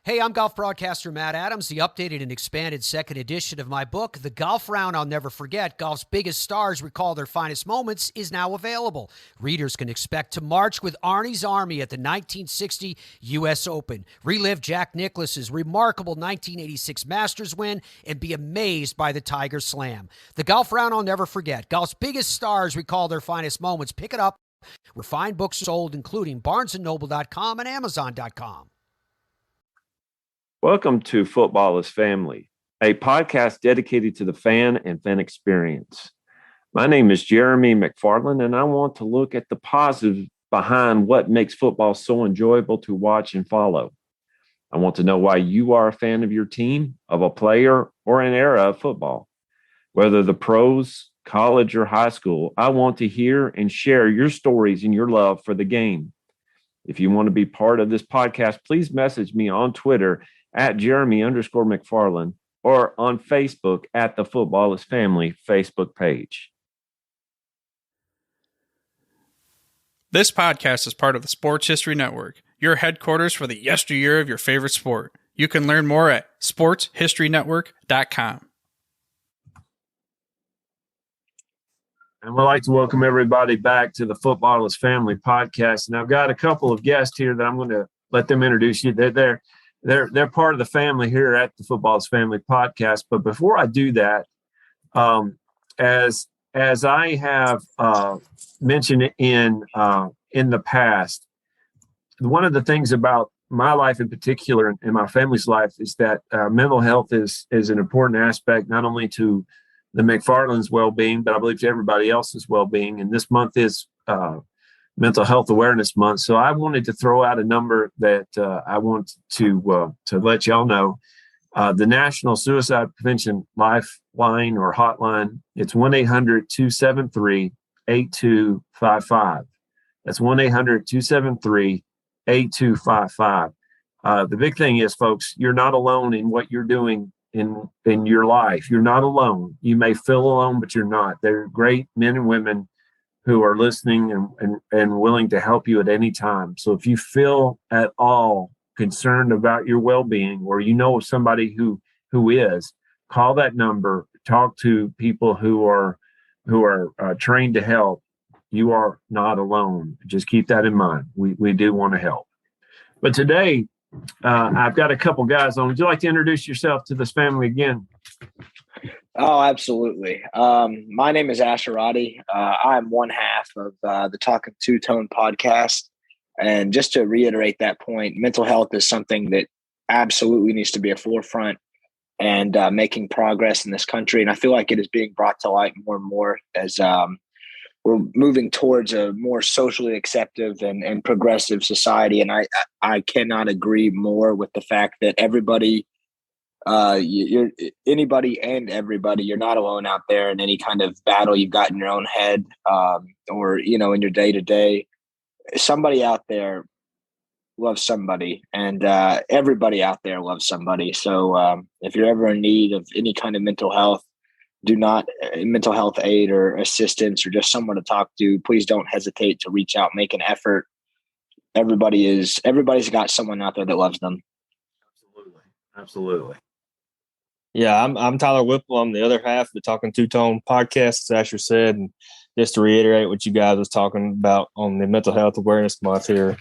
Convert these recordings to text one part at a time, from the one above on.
Hey, I'm golf broadcaster Matt Adams. The updated and expanded second edition of my book, The Golf Round I'll Never Forget, Golf's Biggest Stars Recall Their Finest Moments, is now available. Readers can expect to march with Arnie's Army at the 1960 U.S. Open, relive Jack Nicklaus's remarkable 1986 Masters win, and be amazed by the Tiger Slam. The Golf Round I'll Never Forget, Golf's Biggest Stars Recall Their Finest Moments. Pick it up where fine books are sold, including BarnesandNoble.com and Amazon.com. Welcome to Football is Family, a podcast dedicated to the fan and fan experience. My name is Jeremy McFarland, and I want to look at the positive behind what makes football so enjoyable to watch and follow. I want to know why you are a fan of your team, of a player, or an era of football. Whether the pros, college, or high school, I want to hear and share your stories and your love for the game. If you want to be part of this podcast, please message me on Twitter at Jeremy_McFarland or on Facebook at the Football is Family Facebook page. This podcast is part of the Sports History Network, your headquarters for the yesteryear of your favorite sport. You can learn more at sportshistorynetwork.com. And we'd like to welcome everybody back to the Football is Family podcast. And I've got a couple of guests here that I'm going to let them introduce you. They're part of the family here at the Football is Family podcast. But before I do that, as I have mentioned in the past, one of the things about my life in particular and my family's life is that mental health is an important aspect, not only to the McFarland's well-being, but I believe to everybody else's well-being. And this month is Mental Health Awareness Month. So I wanted to throw out a number that I want to let y'all know. The National Suicide Prevention Lifeline or Hotline, it's 1-800-273-8255. That's 1-800-273-8255. The big thing is, folks, you're not alone in what you're doing in your life. You're not alone. You may feel alone, but you're not. There are great men and women who are listening and willing to help you at any time. So if you feel at all concerned about your well-being, or you know of somebody who is, call that number, talk to people who are trained to help. You are not alone. Just keep that in mind. We do want to help. But today, I've got a couple guys on. Would you like to introduce yourself to this family again? Oh, absolutely. My name is Asher Roddy. I'm one half of the Talkin Two Tone podcast. And just to reiterate that point, mental health is something that absolutely needs to be a forefront and making progress in this country. And I feel like it is being brought to light more and more as we're moving towards a more socially acceptive and progressive society. And I cannot agree more with the fact that everybody, you're anybody and everybody, you're not alone out there in any kind of battle you've got in your own head, or, in your day to day. Somebody out there loves somebody, and everybody out there loves somebody. So if you're ever in need of any kind of mental health aid or assistance or just someone to talk to, please don't hesitate to reach out, make an effort. Everybody's got someone out there that loves them. Absolutely. Yeah, I'm Tyler Whipple. I'm the other half of the Talkin Two Tone podcast, as Asher said. And just to reiterate what you guys was talking about on the Mental Health Awareness Month here,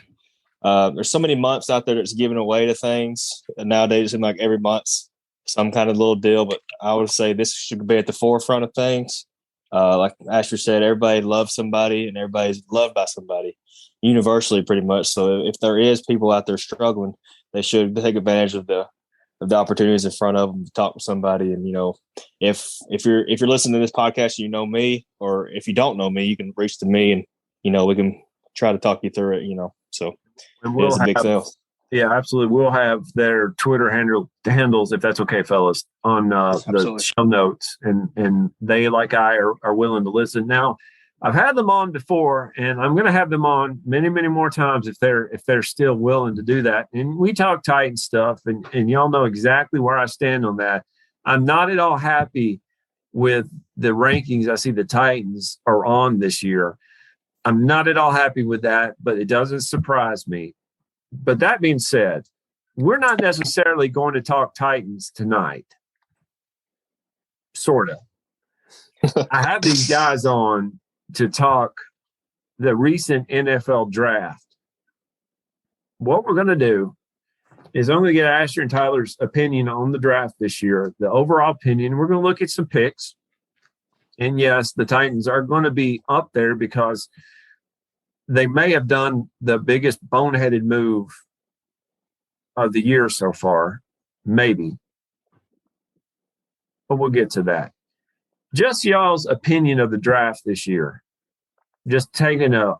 there's so many months out there that's giving away to things. And nowadays, it seems like every month's some kind of little deal. But I would say this should be at the forefront of things. Like Asher said, everybody loves somebody and everybody's loved by somebody universally pretty much. So if there is people out there struggling, they should take advantage of the opportunities in front of them to talk to somebody. And, if you're listening to this podcast, you know me, or if you don't know me, you can reach to me and, we can try to talk you through it, so it's a big sale. Yeah, absolutely. We'll have their Twitter handles, if that's okay, fellas, on the show notes. And they, like I, are willing to listen. Now, I've had them on before, and I'm going to have them on many, many more times if they're still willing to do that. And we talk Titan stuff, and y'all know exactly where I stand on that. I'm not at all happy with the rankings I see the Titans are on this year. I'm not at all happy with that, but it doesn't surprise me. But that being said, we're not necessarily going to talk Titans tonight. Sort of. I have these guys on to talk the recent NFL draft. What we're going to do is I'm going to get Asher and Tyler's opinion on the draft this year, the overall opinion. We're going to look at some picks. And yes, the Titans are going to be up there because they may have done the biggest boneheaded move of the year so far, maybe. But we'll get to that. Just y'all's opinion of the draft this year. Just taking a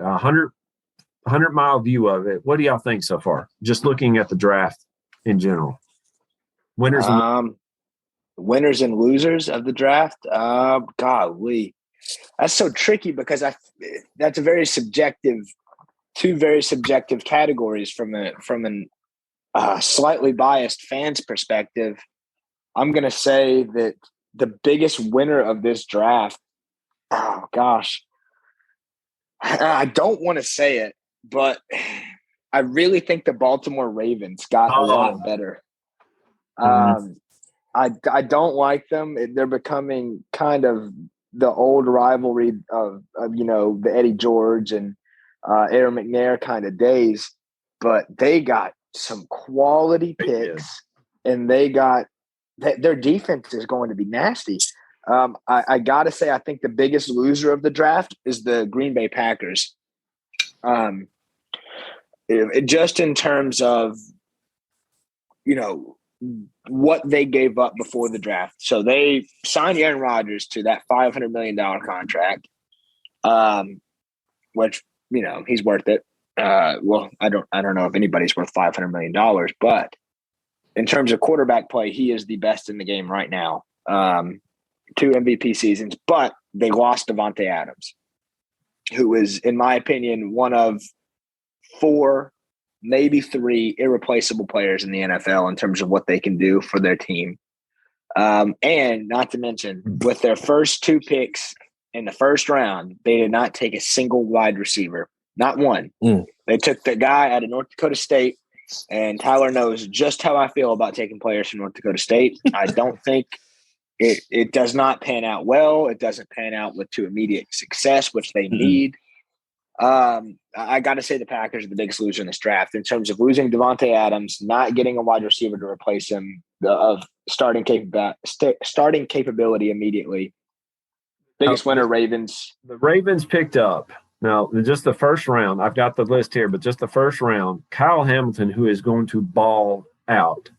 100-mile view of it. What do y'all think so far? Just looking at the draft in general. Winners and losers of the draft. Golly, that's so tricky because that's a very subjective, two very subjective categories from an slightly biased fan's perspective. I'm going to say that the biggest winner of this draft. Oh gosh, I don't want to say it, but I really think the Baltimore Ravens got a lot better. I don't like them. They're becoming kind of the old rivalry of the Eddie George and Aaron McNair kind of days, but they got some quality picks, and they got their defense is going to be nasty. I got to say, I think the biggest loser of the draft is the Green Bay Packers. Just in terms of, what they gave up before the draft. So they signed Aaron Rodgers to that $500 million contract, which, he's worth it. Well, I don't know if anybody's worth $500 million, but in terms of quarterback play, he is the best in the game right now. 2 MVP seasons, but they lost Devontae Adams, who is, in my opinion, one of 4, maybe 3 irreplaceable players in the NFL in terms of what they can do for their team. And not to mention, with their first 2 picks in the first round, they did not take a single wide receiver, not one. They took the guy out of North Dakota State, and Tyler knows just how I feel about taking players from North Dakota State. I don't think it does not pan out well. It doesn't pan out to immediate success, which they need. I got to say the Packers are the biggest loser in this draft in terms of losing Devontae Adams, not getting a wide receiver to replace him, of starting capability immediately. Biggest winner, Ravens. The Ravens picked up. Now, just the first round, I've got the list here, but just the first round, Kyle Hamilton, who is going to ball out,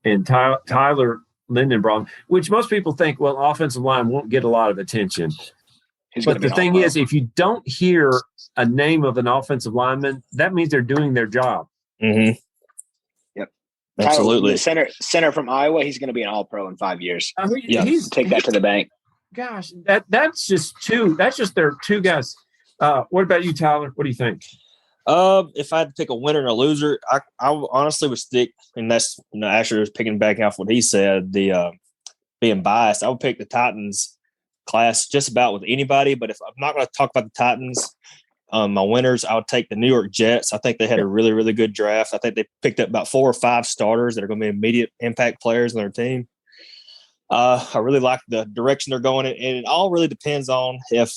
and Tyler Lindenbaum, which most people think, well, offensive line won't get a lot of attention. But the thing is, if you don't hear a name of an offensive lineman, that means they're doing their job. Mm-hmm. Yep. Absolutely. Center from Iowa, he's going to be an all-pro in 5 years. Take that to the bank. Gosh, that's just 2. That's just their 2 guys. What about you, Tyler? What do you think? If I had to pick a winner and a loser, I honestly would stick, and that's Asher is picking back off what he said, the being biased. I would pick the Titans class just about with anybody, but if I'm not going to talk about the Titans, my winners, I would take the New York Jets. I think they had a really, really good draft. I think they picked up about 4 or 5 starters that are going to be immediate impact players on their team. I really like the direction they're going in, and it all really depends on if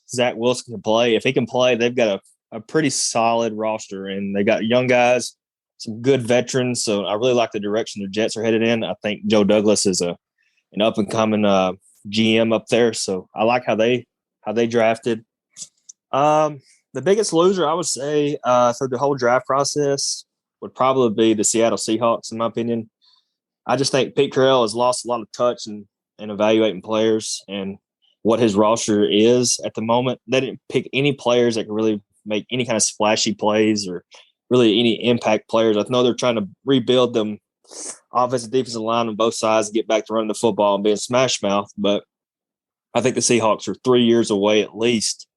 Zach Wilson can play. If he can play, they've got a pretty solid roster, and they got young guys, some good veterans. So I really like the direction the Jets are headed in. I think Joe Douglas is an up and coming GM up there. So I like how they drafted. The biggest loser, I would say, through the whole draft process would probably be the Seattle Seahawks, in my opinion. I just think Pete Carroll has lost a lot of touch in evaluating players and what his roster is at the moment. They didn't pick any players that could really make any kind of splashy plays or really any impact players. I know they're trying to rebuild them offensive, defensive line on both sides and get back to running the football and being smash mouth. But I think the Seahawks are 3 years away at least.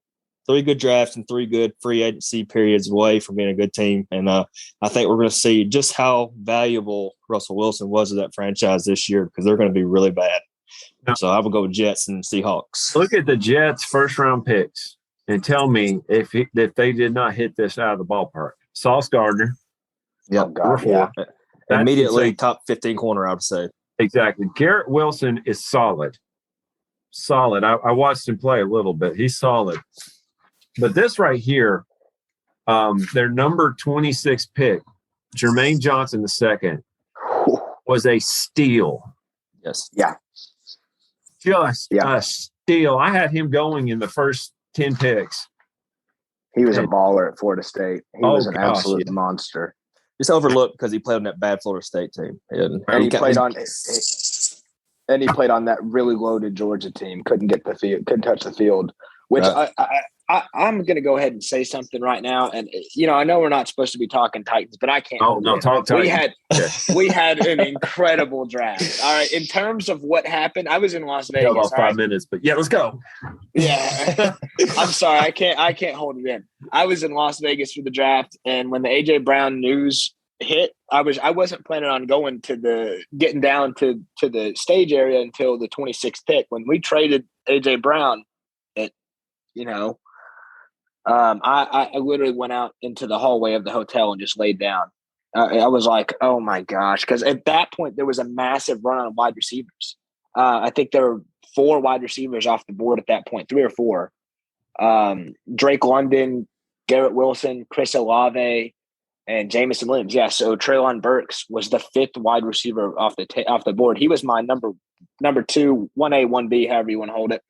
3 good drafts and 3 good free agency periods away from being a good team. And I think we're going to see just how valuable Russell Wilson was to that franchise this year, because they're going to be really bad. Now, so I would go with Jets and Seahawks. Look at the Jets' first-round picks and tell me if they did not hit this out of the ballpark. Sauce Gardner, Yeah, Oh, God, yeah. Immediately insane. top 15 corner, I would say. Exactly. Garrett Wilson is solid. I watched him play a little bit. He's solid. But this right here, their number 26 pick, Jermaine Johnson II, was a steal. Yes. Yeah. Just a steal. I had him going in the first 10 picks. He was a baller at Florida State. He was an absolute yeah. monster. Just overlooked because he played on that bad Florida State team. And he played on that really loaded Georgia team. Couldn't get the field, couldn't touch the field. Which I'm going to go ahead and say something right now. And I know we're not supposed to be talking Titans, but I can't. Oh no, talk Titans. We had an incredible draft. All right, in terms of what happened, I was in Las Vegas. About 5 minutes, but yeah, let's go. Yeah, I'm sorry, I can't hold it in. I was in Las Vegas for the draft, and when the AJ Brown news hit, I wasn't planning on getting down to the stage area until the 26th pick. When we traded AJ Brown, I literally went out into the hallway of the hotel and just laid down. I was like, oh my gosh, because at that point there was a massive run on wide receivers. I think there were 4 wide receivers off the board at that point, 3 or 4. Drake London, Garrett Wilson, Chris Olave, and Jamison Williams. Yeah, so Treylon Burks was the 5th wide receiver off the board. He was my number 2, 1A, 1B, however you want to hold it.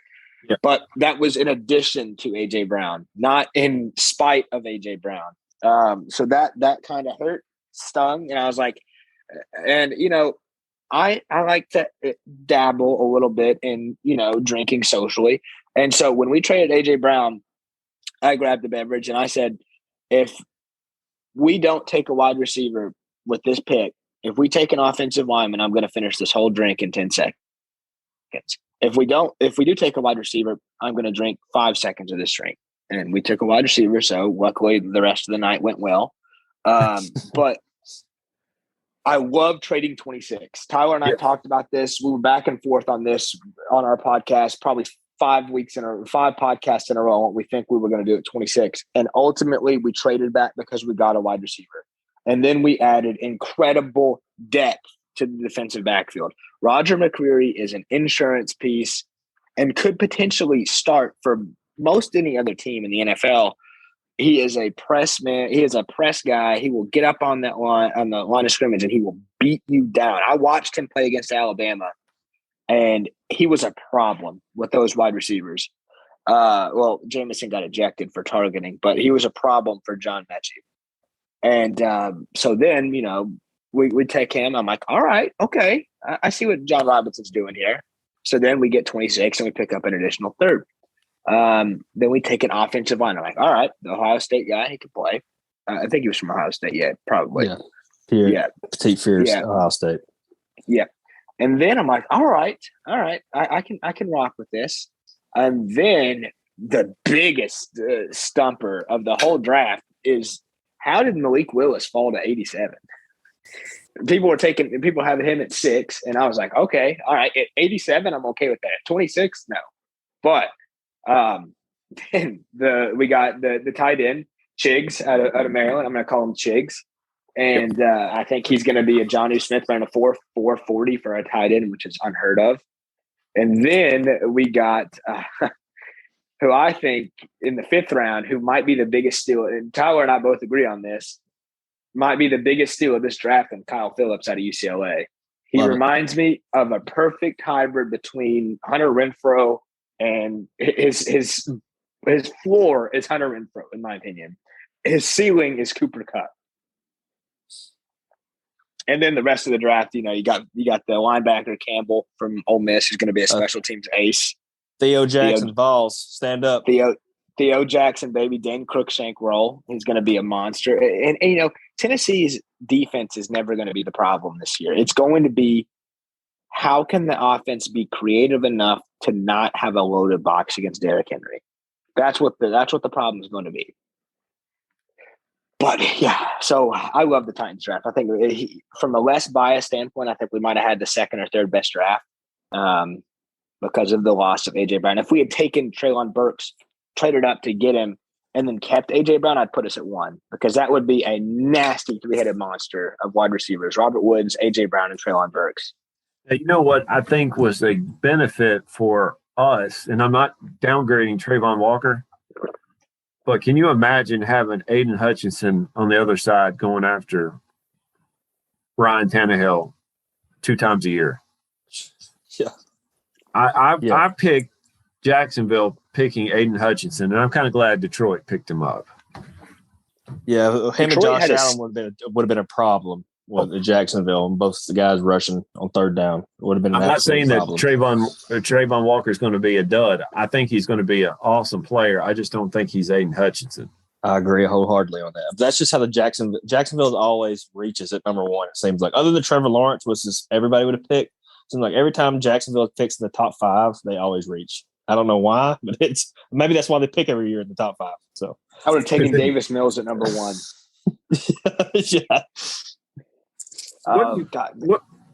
Yeah. But that was in addition to AJ Brown, not in spite of AJ Brown. So that kind of stung, and I was like, and I like to dabble a little bit in drinking socially, and so when we traded AJ Brown, I grabbed the beverage and I said, if we don't take a wide receiver with this pick, if we take an offensive lineman, I'm going to finish this whole drink in 10 seconds. If we do take a wide receiver, I'm going to drink 5 seconds of this drink. And we took a wide receiver, so luckily the rest of the night went well. But I love trading 26. Tyler and I talked about this. We were back and forth on this on our podcast, probably 5 podcasts in a row. We think we were going to do it 26. And ultimately we traded back because we got a wide receiver. And then we added incredible depth to the defensive backfield. Roger McCreary is an insurance piece and could potentially start for most any other team in the NFL. He is a press man. He is a press guy. He will get up on that line, on the line of scrimmage, and he will beat you down. I watched him play against Alabama, and he was a problem with those wide receivers. Jamison got ejected for targeting, but he was a problem for John Mechie. And so then, we take him. I'm like, all right, okay. I see what John Robinson's doing here. So then we get 26 and we pick up an additional 3rd. Then we take an offensive line. I'm like, all right, the Ohio State guy, he can play. I think he was from Ohio State. Yeah, probably. Yeah. Petite Fierce, Ohio State. Yeah. And then I'm like, all right. I can rock with this. And then the biggest stumper of the whole draft is, how did Malik Willis fall to 87? People have him at 6, and I was like, okay, all right, at 87, I'm okay with that. 26, no. But then we got the tight end, Chiggs out of Maryland. I'm going to call him Chiggs. And I think he's going to be a Jonnu Smith running a 4.40 for a tight end, which is unheard of. And then we got who I think in the 5th round, who might be the biggest steal, and Tyler and I both agree on this, might be the biggest steal of this draft, and Kyle Phillips out of UCLA. He reminds me of a perfect hybrid between Hunter Renfrow and his floor is Hunter Renfrow, in my opinion. His ceiling is Cooper Kupp. And then the rest of the draft, you got the linebacker Campbell from Ole Miss, who's going to be a special teams ace. Theo Jackson balls, stand up. Theo Jackson, baby, Dan Crookshank roll. He's going to be a monster. And Tennessee's defense is never going to be the problem this year. It's going to be, how can the offense be creative enough to not have a loaded box against Derrick Henry? That's what the problem is going to be. But yeah, so I love the Titans draft. I think from a less biased standpoint, I think we might have had the 2nd or 3rd best draft because of the loss of AJ Brown. If we had taken Treylon Burks, traded up to get him, and then kept A.J. Brown, I'd put us at 1 because that would be a nasty 3-headed monster of wide receivers: Robert Woods, A.J. Brown, and Treylon Burks. Now, you know what I think was a benefit for us, and I'm not downgrading Trayvon Walker, but can you imagine having Aiden Hutchinson on the other side going after Ryan Tannehill 2 times a year? Yeah. I picked Jacksonville picking Aiden Hutchinson, and I'm kind of glad Detroit picked him up. Yeah, him Detroit and Josh Allen would have been a problem with Jacksonville, and both the guys rushing on third down. It would have been. I'm not saying that Trayvon Walker is going to be a dud. I think he's going to be an awesome player. I just don't think he's Aiden Hutchinson. I agree wholeheartedly on that. That's just how the Jacksonville always reaches at number 1. It seems like, other than Trevor Lawrence, which is everybody would have picked. It seems like every time Jacksonville picks in the top 5, they always reach. I don't know why, but maybe that's why they pick every year in the top 5. So I would have taken Davis Mills at number 1. Yeah.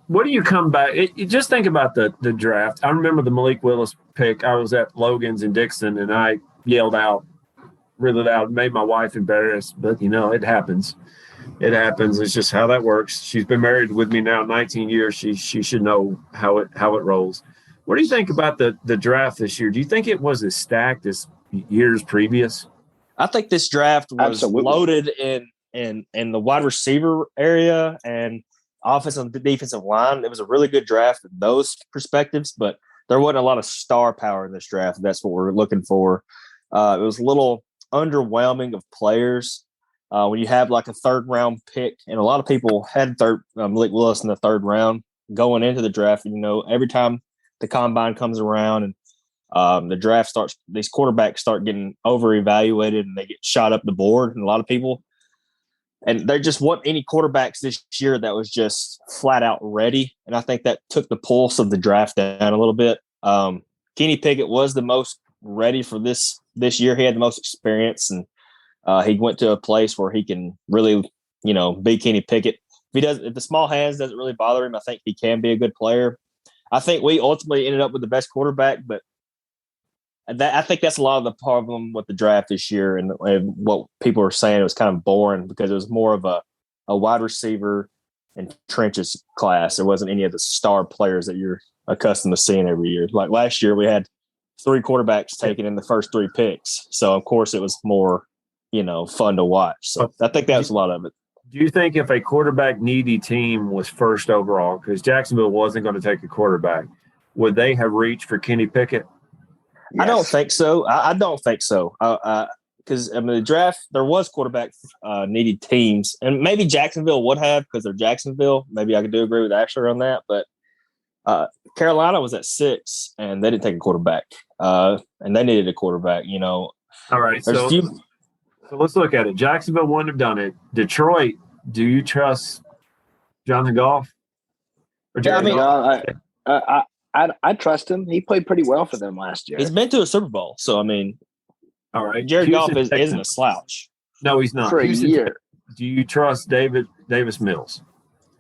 What do you come back? Just think about the draft. I remember the Malik Willis pick. I was at Logan's in Dixon, and I yelled out really loud, made my wife embarrassed. But, it happens. It happens. It's just how that works. She's been married with me now 19 years. She should know how it rolls. What do you think about the draft this year? Do you think it was as stacked as years previous? I think this draft was loaded in the wide receiver area and offensive and defensive line. It was a really good draft in those perspectives, but there wasn't a lot of star power in this draft. That's what we're looking for. It was a little underwhelming of players. When you have like a 3rd round pick, and a lot of people had Malik Willis in the 3rd round going into the draft. Every time the combine comes around and the draft starts, these quarterbacks start getting over evaluated and they get shot up the board. And a lot of people, and there just weren't any quarterbacks this year that was just flat out ready. And I think that took the pulse of the draft down a little bit. Kenny Pickett was the most ready for this year. He had the most experience, and he went to a place where he can really, be Kenny Pickett. If the small hands doesn't really bother him, I think he can be a good player. I think we ultimately ended up with the best quarterback, but I think that's a lot of the problem with the draft this year, and what people are saying, it was kind of boring because it was more of a wide receiver and trenches class. There wasn't any of the star players that you're accustomed to seeing every year. Like last year, we had 3 quarterbacks taken in the first 3 picks. So, of course, it was more, fun to watch. So I think that's a lot of it. Do you think if a quarterback needy team was first overall, because Jacksonville wasn't going to take a quarterback, would they have reached for Kenny Pickett? Yes. I don't think so. I don't think so. Because the draft, there was quarterback needy teams, and maybe Jacksonville would have because they're Jacksonville. Maybe I could do agree with Asher on that. But Carolina was at 6, and they didn't take a quarterback, and they needed a quarterback. All right. So let's look at it. Jacksonville wouldn't have done it. Detroit, do you trust Jonathan Goff? I trust him. He played pretty well for them last year. He's been to a Super Bowl, so all right. Jared Goff isn't a slouch. No, he's not. For a year. Do you trust Davis Mills?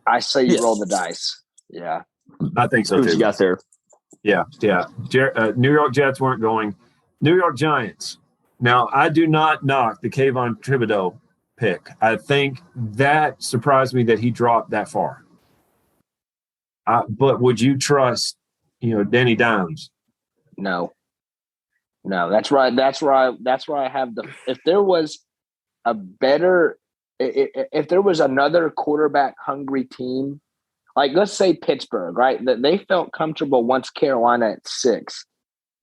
I say you roll the dice. Yeah, I think so. Who's you got there? Yeah. New York Jets weren't going. New York Giants. Now, I do not knock the Kayvon Thibodeau pick. I think that surprised me that he dropped that far. But would you trust, Danny Dimes? No. That's right. That's why I have if there was a better, if there was another quarterback hungry team, like let's say Pittsburgh, right? That they felt comfortable once Carolina at 6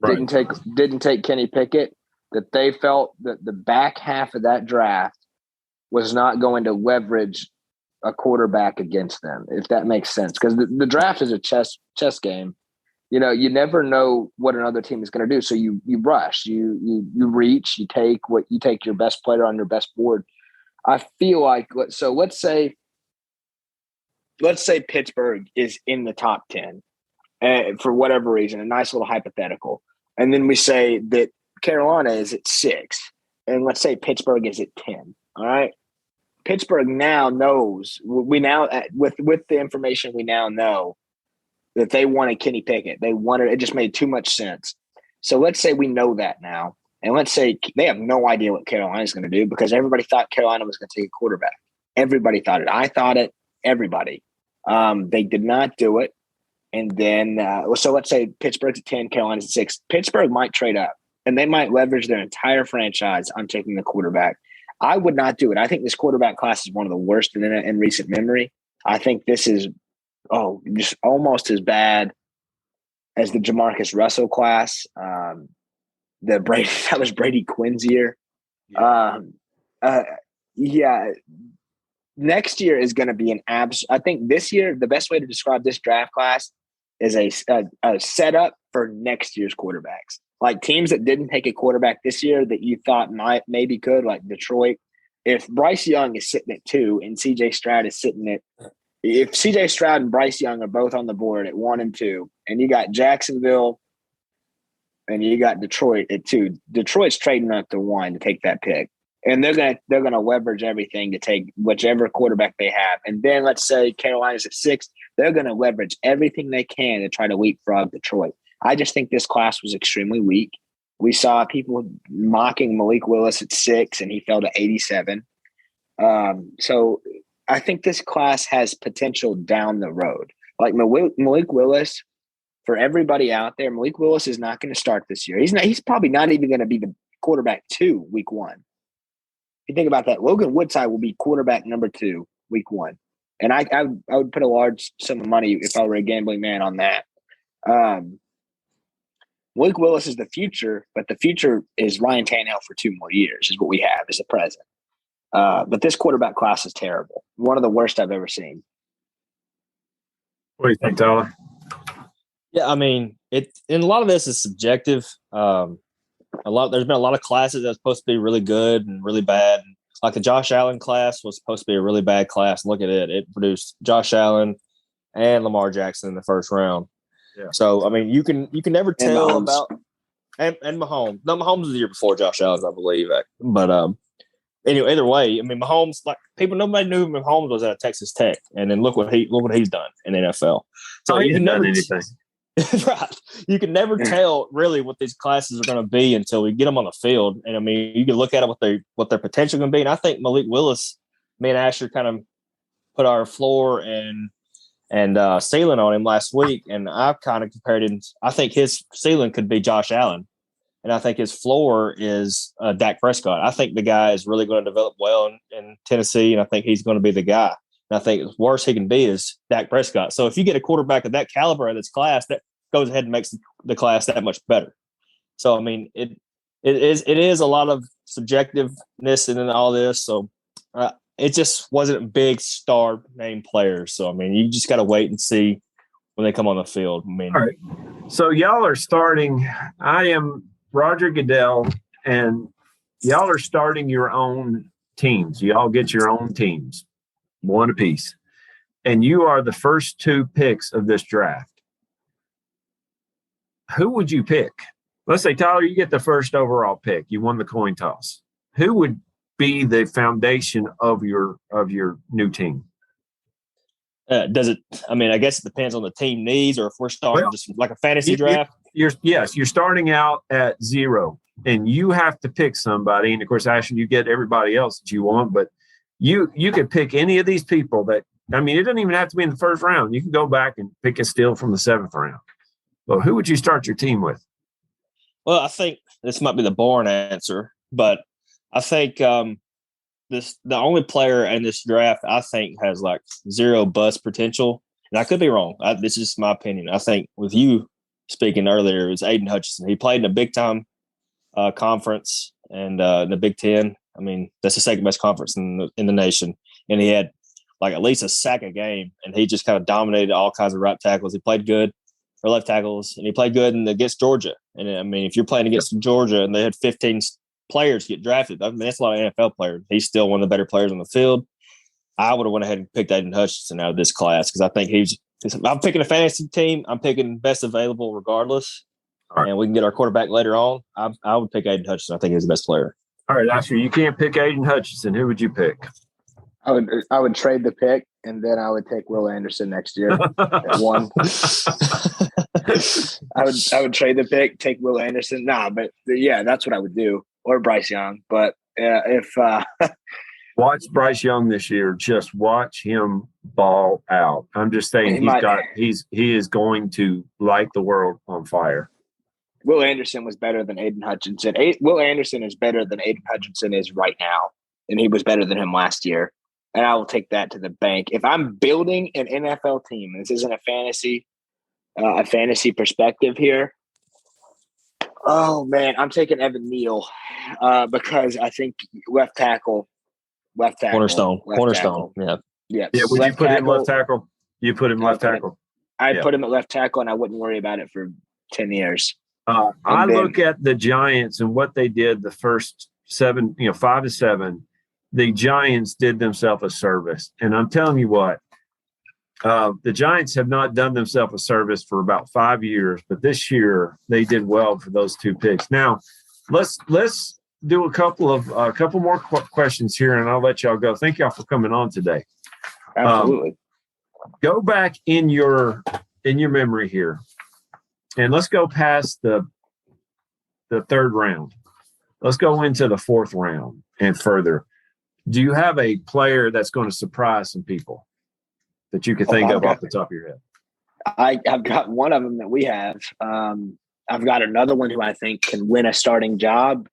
didn't take Kenny Pickett, that they felt that the back half of that draft was not going to leverage a quarterback against them, if that makes sense. Because the draft is a chess game. You never know what another team is going to do. So you rush, you reach, you take your best player on your best board. I feel like let's say Pittsburgh is in the top 10 for whatever reason, a nice little hypothetical. And then we say that Carolina is at 6, and let's say Pittsburgh is at 10. All right. Pittsburgh now knows with the information we now know that they wanted Kenny Pickett. It just made too much sense. So let's say we know that now. And let's say they have no idea what Carolina's going to do because everybody thought Carolina was going to take a quarterback. Everybody thought it. I thought it. Everybody. They did not do it. And then, so let's say Pittsburgh's at 10, Carolina's at 6. Pittsburgh might trade up, and they might leverage their entire franchise on taking the quarterback. I would not do it. I think this quarterback class is one of the worst in recent memory. I think this is just almost as bad as the Jamarcus Russell class. That was Brady Quinn's year. Next year is going to be I think this year, the best way to describe this draft class is a setup for next year's quarterbacks. Like teams that didn't take a quarterback this year that you thought maybe could, like Detroit. If Bryce Young is sitting at 2 and CJ Stroud is sitting at, if CJ Stroud and Bryce Young are both on the board at 1 and 2, and you got Jacksonville and you got Detroit at 2, Detroit's trading up to 1 to take that pick. And they're gonna leverage everything to take whichever quarterback they have. And then let's say Carolina's at 6, they're gonna leverage everything they can to try to leapfrog Detroit. I just think this class was extremely weak. We saw people mocking Malik Willis at 6, and he fell to 87. So I think this class has potential down the road. Like Malik Willis, for everybody out there, Malik Willis is not going to start this year. He's probably not even going to be the quarterback 2 week 1. You think about that, Logan Woodside will be quarterback number 2 week 1. And I would put a large sum of money if I were a gambling man on that. Malik Willis is the future, but the future is Ryan Tannehill for 2 more years is what we have as the present. But this quarterback class is terrible. One of the worst I've ever seen. What do you think, Tyler? Yeah, I mean, and a lot of this is subjective. There's been a lot of classes that's supposed to be really good and really bad. Like the Josh Allen class was supposed to be a really bad class. Look at it. It produced Josh Allen and Lamar Jackson in the first round. Yeah. So, I mean, you can never tell about – and Mahomes. No, Mahomes was the year before Josh Allen, I believe. But anyway, either way, I mean, Mahomes, like nobody knew Mahomes was at Texas Tech. And then look what he's done in the NFL. So he hasn't done anything. Right. You can never tell really what these classes are going to be until we get them on the field. And I mean, you can look at it, what their potential can be. And I think Malik Willis, me and Asher kind of put our floor and ceiling on him last week. And I've kind of compared him. I think his ceiling could be Josh Allen. And I think his floor is Dak Prescott. I think the guy is really going to develop well in Tennessee. And I think he's going to be the guy. And I think the worst he can be is Dak Prescott. So if you get a quarterback of that caliber in this class, that goes ahead and makes the class that much better. So, I mean, it is a lot of subjectiveness in all this. So it just wasn't big star name players. So, I mean, you just got to wait and see when they come on the field. I mean, all right. So y'all are starting. I am Roger Goodell, and y'all are starting your own teams. Y'all get your own teams. 1 apiece. And you are the first 2 picks of this draft. Who would you pick? Let's say, Tyler, you get the first overall pick. You won the coin toss. Who would be the foundation of your new team? Does it? I mean, I guess it depends on the team needs, or if we're starting just like a fantasy draft. You're starting out at 0, and you have to pick somebody. And of course, Asher, you get everybody else that you want, but you could pick any of these people that. I mean, it doesn't even have to be in the first round. You can go back and pick a steal from the 7th round. Well, who would you start your team with? Well, I think this might be the boring answer, but I think the only player in this draft I think has like 0 bust potential, and I could be wrong. This is just my opinion. I think with you speaking earlier, it was Aiden Hutchinson. He played in a big time conference and in the Big Ten. I mean, that's the second best conference in the nation, and he had like at least a sack a game, and he just kind of dominated all kinds of right tackles. He played good. Or left tackles, and he played good against Georgia. And I mean, if you're playing against Georgia and they had 15 players get drafted, I mean, that's a lot of NFL players. He's still one of the better players on the field. I would have went ahead and picked Aiden Hutchinson out of this class because I think I'm picking a fantasy team. I'm picking best available regardless. Right. And we can get our quarterback later on. I would pick Aiden Hutchinson. I think he's the best player. All right, Asher, you can't pick Aiden Hutchinson. Who would you pick? I would trade the pick, and then I would take Will Anderson next year at 1. I would trade the pick, take Will Anderson. Nah, but yeah, that's what I would do, or Bryce Young. But if Watch Bryce Young this year. Just watch him ball out. I'm just saying he is going to light the world on fire. Will Anderson was better than Aiden Hutchinson. Will Anderson is better than Aiden Hutchinson is right now, and he was better than him last year. And I will take that to the bank. If I'm building an NFL team, this isn't a fantasy perspective here. Oh man, I'm taking Evan Neal because I think left tackle, Cornerstone. Tackle. Yeah. Yeah. Would you put him left tackle? You put him left tackle. I'd put him at left tackle, and I wouldn't worry about it for 10 years. Look at the Giants and what they did the first 5 to 7. The Giants did themselves a service. And I'm telling you what, the Giants have not done themselves a service for about 5 years, but this year they did well for those 2 picks. Now, let's do a couple more questions here, and I'll let y'all go. Thank y'all for coming on today. Absolutely. Go back in your memory here, and let's go past the 3rd round. Let's go into the 4th round and further. Do you have a player that's going to surprise some people that you could think of off the top of your head? I've got one of them that we have. I've got another one who I think can win a starting job,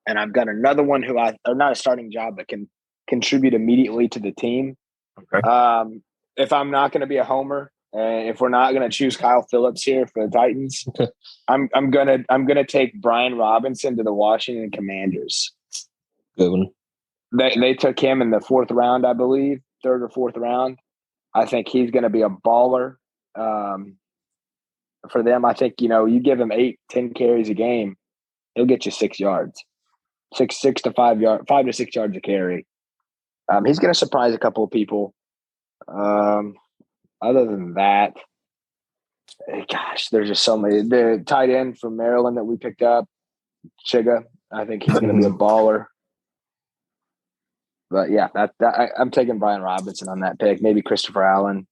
and I've got another one who not a starting job, but can contribute immediately to the team. Okay. If I'm not going to be a homer, if we're not going to choose Kyle Phillips here for the Titans, I'm gonna take Brian Robinson to the Washington Commanders. Good one. They took him in the 4th round, I believe, 3rd or 4th round. I think he's going to be a baller for them. I think, you give him 8-10 carries a game, he'll get you 6 yards, 5 to 6 yards a carry. He's going to surprise a couple of people. Other than that, gosh, there's just so many. The tight end from Maryland that we picked up, Chiga, I think he's going to be a baller. But yeah, I'm taking Brian Robinson on that pick. Maybe Christopher Allen.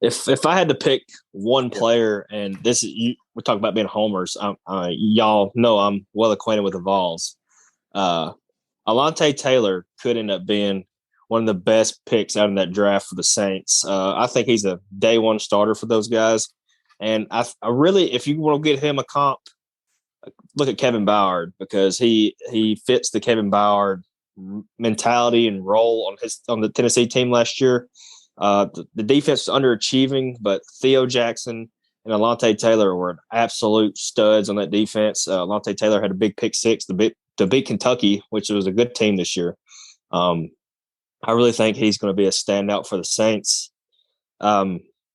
If I had to pick one player, and we're talking about being homers, y'all know I'm well acquainted with the Vols. Alontae Taylor could end up being one of the best picks out of that draft for the Saints. I think he's a day one starter for those guys. And I really, if you want to get him a comp, look at Kevin Ballard, because he fits the Kevin Ballard mentality and role on the Tennessee team last year. The defense was underachieving, but Theo Jackson and Alontae Taylor were absolute studs on that defense. Alontae Taylor had a big pick 6 to beat Kentucky, which was a good team this year. I really think he's going to be a standout for the Saints.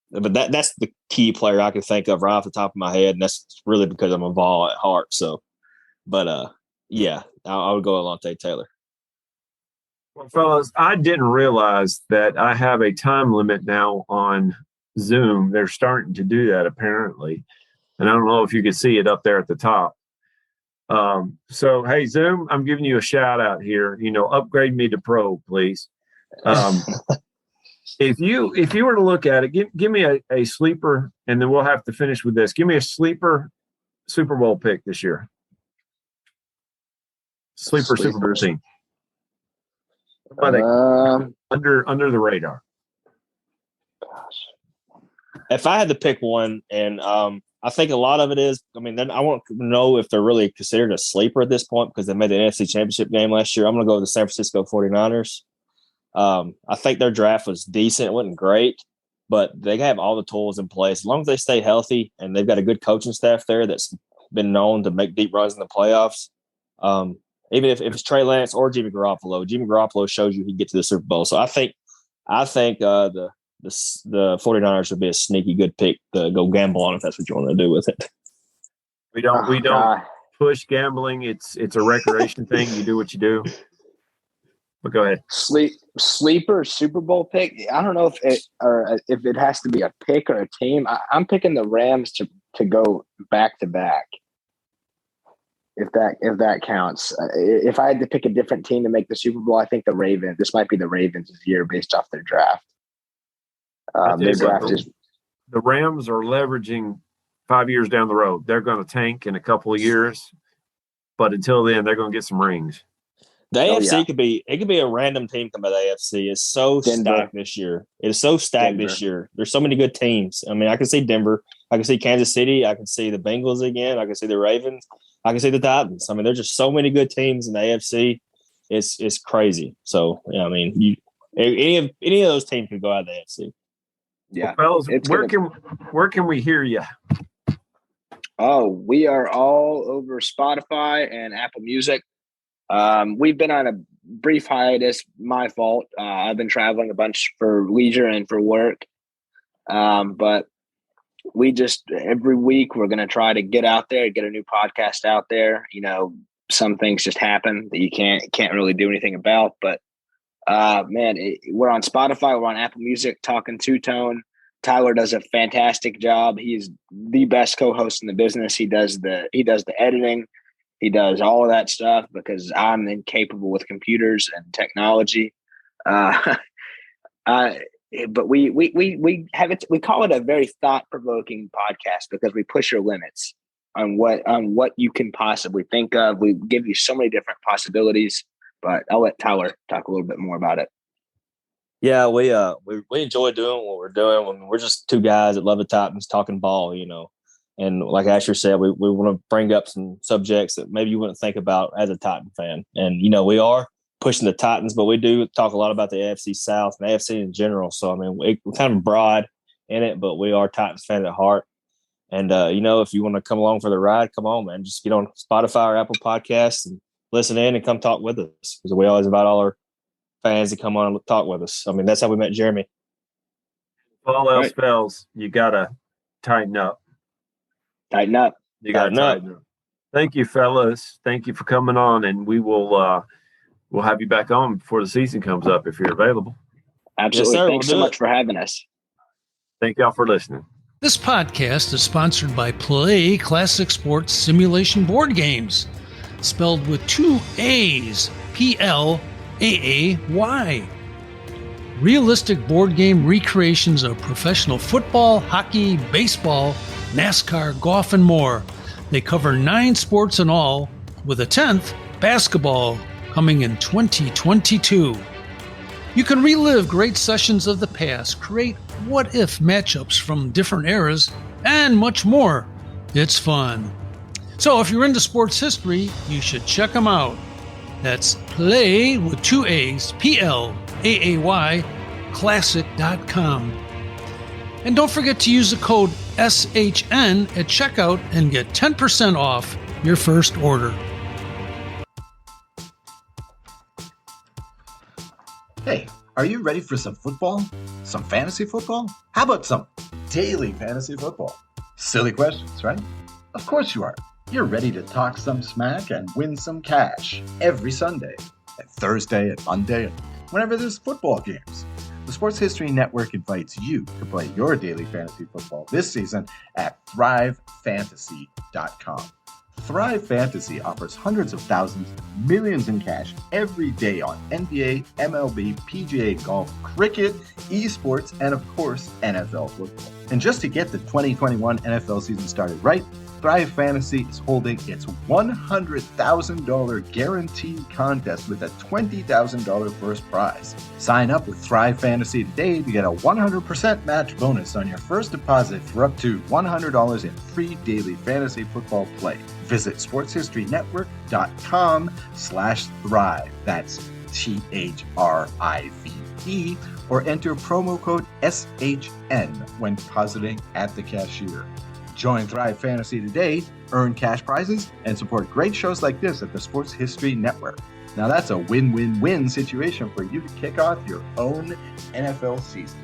But that's the key player I can think of right off the top of my head, and that's really because I'm a Vol at heart. So, but yeah, I would go Alontae Taylor. Well, fellas, I didn't realize that I have a time limit now on Zoom. They're starting to do that apparently, and I don't know if you can see it up there at the top. So, hey, Zoom, I'm giving you a shout out here. Upgrade me to Pro, please. If you were to look at it, give me a sleeper, and then we'll have to finish with this. Give me a sleeper Super Bowl pick this year. Sleeper Super Bowl team. Under the radar. Gosh. If I had to pick one, and I think a lot of it is, then I won't know if they're really considered a sleeper at this point because they made the NFC Championship game last year. I'm going to go with the San Francisco 49ers. I think their draft was decent. It wasn't great, but they have all the tools in place. As long as they stay healthy and they've got a good coaching staff there that's been known to make deep runs in the playoffs. Even if it's Trey Lance or Jimmy Garoppolo shows you he can get to the Super Bowl. So I think the 49ers would be a sneaky good pick to go gamble on if that's what you want to do with it. We don't push gambling. It's a recreation thing. You do what you do. But go ahead. Sleeper Super Bowl pick. I don't know if it has to be a pick or a team. I'm picking the Rams to go back to back. If that counts. If I had to pick a different team to make the Super Bowl, I think the Ravens. This might be the Ravens' year based off their draft. Their draft is the Rams are leveraging 5 years down the road. They're going to tank in a couple of years, but until then, they're going to get some rings. The AFC yeah. could be a random team come out of the AFC. It's so Denver. stacked this year. It is so stacked Denver. this year. There's so many good teams. I mean, I can see Denver. I can see Kansas City. I can see the Bengals again. I can see the Ravens. I can see the Titans. I mean, there's just so many good teams in the AFC. It's crazy. So, yeah, I mean, any of those teams could go out of the AFC. Yeah. Well, fellas, where can we hear you? Oh, we are all over Spotify and Apple Music. We've been on a brief hiatus. My fault. I've been traveling a bunch for leisure and for work. But we just every week we're going to try to get out there, get a new podcast out there. You know, some things just happen that you can't really do anything about. But we're on Spotify. We're on Apple Music. Talkin Two Tone. Tyler does a fantastic job. He's the best co-host in the business. He does the editing. He does all of that stuff because I'm incapable with computers and technology. But we have it. We call it a very thought-provoking podcast because we push your limits on what you can possibly think of. We give you so many different possibilities. But I'll let Tyler talk a little bit more about it. Yeah, we enjoy doing what we're doing. We're just two guys that love the Titans talking ball, you know. And like Asher said, we want to bring up some subjects that maybe you wouldn't think about as a Titan fan. And, you know, we are pushing the Titans, but we do talk a lot about the AFC South and AFC in general. So, I mean, we're kind of broad in it, but we are Titans fans at heart. And, you know, if you want to come along for the ride, come on, man. Just get on Spotify or Apple Podcasts and listen in and come talk with us. Because we always invite all our fans to come on and talk with us. I mean, that's how we met Jeremy. If all else fails, you got to tighten up. Tighten up. You got to tighten up. Thank you, fellas. Thank you for coming on, and we will we'll have you back on before the season comes up if you're available. Absolutely. Yes, sir. Thanks so much for having us. Thank y'all for listening. This podcast is sponsored by Play Classic Sports Simulation Board Games, spelled with two A's, PLAAY. Realistic board game recreations of professional football, hockey, baseball, NASCAR, golf, and more. They cover 9 sports in all, with a 10th, basketball, coming in 2022. You can relive great sessions of the past, create what-if matchups from different eras, and much more. It's fun. So if you're into sports history, you should check them out. That's Play with two A's, PLAAY, classic.com. And don't forget to use the code SHN at checkout and get 10% off your first order. Hey, are you ready for some football? Some fantasy football? How about some daily fantasy football? Silly questions, right? Of course you are. You're ready to talk some smack and win some cash every Sunday, and Thursday and Monday, and whenever there's football games. The Sports History Network invites you to play your daily fantasy football this season at ThriveFantasy.com. Thrive Fantasy offers hundreds of thousands, millions in cash every day on NBA, MLB, PGA golf, cricket, esports, and of course, NFL football. And just to get the 2021 NFL season started right, Thrive Fantasy is holding its $100,000 guaranteed contest with a $20,000 first prize. Sign up with Thrive Fantasy today to get a 100% match bonus on your first deposit for up to $100 in free daily fantasy football play. Visit sportshistorynetwork.com/thrive. That's THRIVE, or enter promo code SHN when depositing at the cashier. Join Thrive Fantasy today, earn cash prizes, and support great shows like this at the Sports History Network. Now that's a win-win-win situation for you to kick off your own NFL season.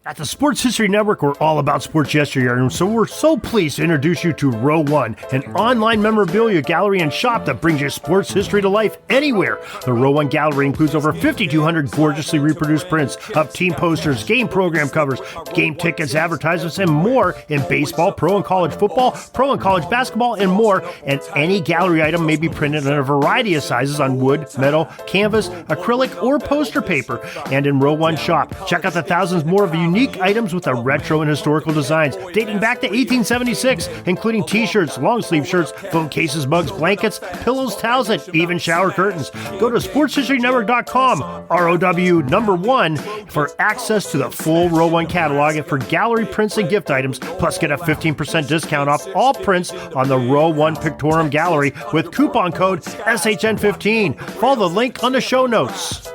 At the Sports History Network, we're all about sports yesteryear, and so we're so pleased to introduce you to Row One, an online memorabilia gallery and shop that brings your sports history to life anywhere. The Row One gallery includes over 5,200 gorgeously reproduced prints of team posters, game program covers, game tickets, advertisements, and more in baseball, pro and college football, pro and college basketball, and more. And any gallery item may be printed in a variety of sizes on wood, metal, canvas, acrylic, or poster paper. And in Row One shop, check out the thousands more of unique items with the retro and historical designs dating back to 1876, including t-shirts, long sleeve shirts, phone cases, mugs, blankets, pillows, towels, and even shower curtains. Go to sportshistorynetwork.com, ROW1, for access to the full Row One catalog and for gallery prints and gift items, plus get a 15% discount off all prints on the Row One Pictorium Gallery with coupon code SHN15. Follow the link on the show notes.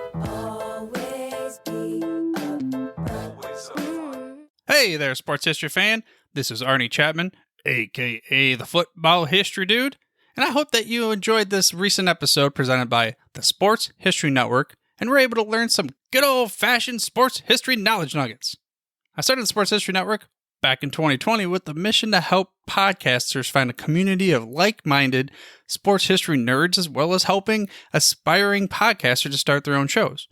Hey there, sports history fan. This is Arnie Chapman, aka the Football History Dude, and I hope that you enjoyed this recent episode presented by the Sports History Network and were able to learn some good old-fashioned sports history knowledge nuggets. I started the Sports History Network back in 2020 with the mission to help podcasters find a community of like-minded sports history nerds, as well as helping aspiring podcasters to start their own shows.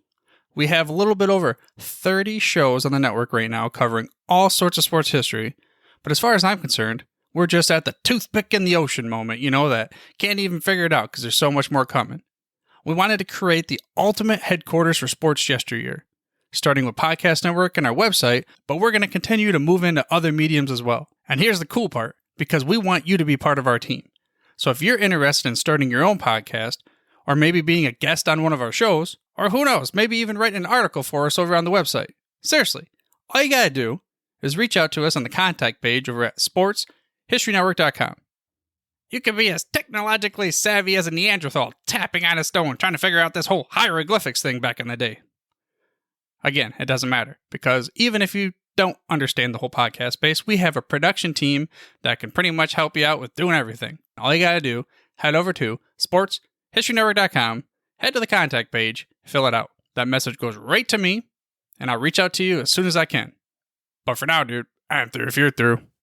We have a little bit over 30 shows on the network right now covering all sorts of sports history. But as far as I'm concerned, we're just at the toothpick in the ocean moment, that can't even figure it out because there's so much more coming. We wanted to create the ultimate headquarters for sports yesteryear, starting with Podcast Network and our website, but we're going to continue to move into other mediums as well. And here's the cool part, because we want you to be part of our team. So if you're interested in starting your own podcast, or maybe being a guest on one of our shows, or who knows, maybe even write an article for us over on the website. Seriously, all you gotta do is reach out to us on the contact page over at sportshistorynetwork.com. You can be as technologically savvy as a Neanderthal tapping on a stone trying to figure out this whole hieroglyphics thing back in the day. Again, it doesn't matter, because even if you don't understand the whole podcast space, we have a production team that can pretty much help you out with doing everything. All you gotta do, head over to sportshistorynetwork.com, head to the contact page, fill it out. That message goes right to me, and I'll reach out to you as soon as I can. But for now, dude, I'm through if you're through.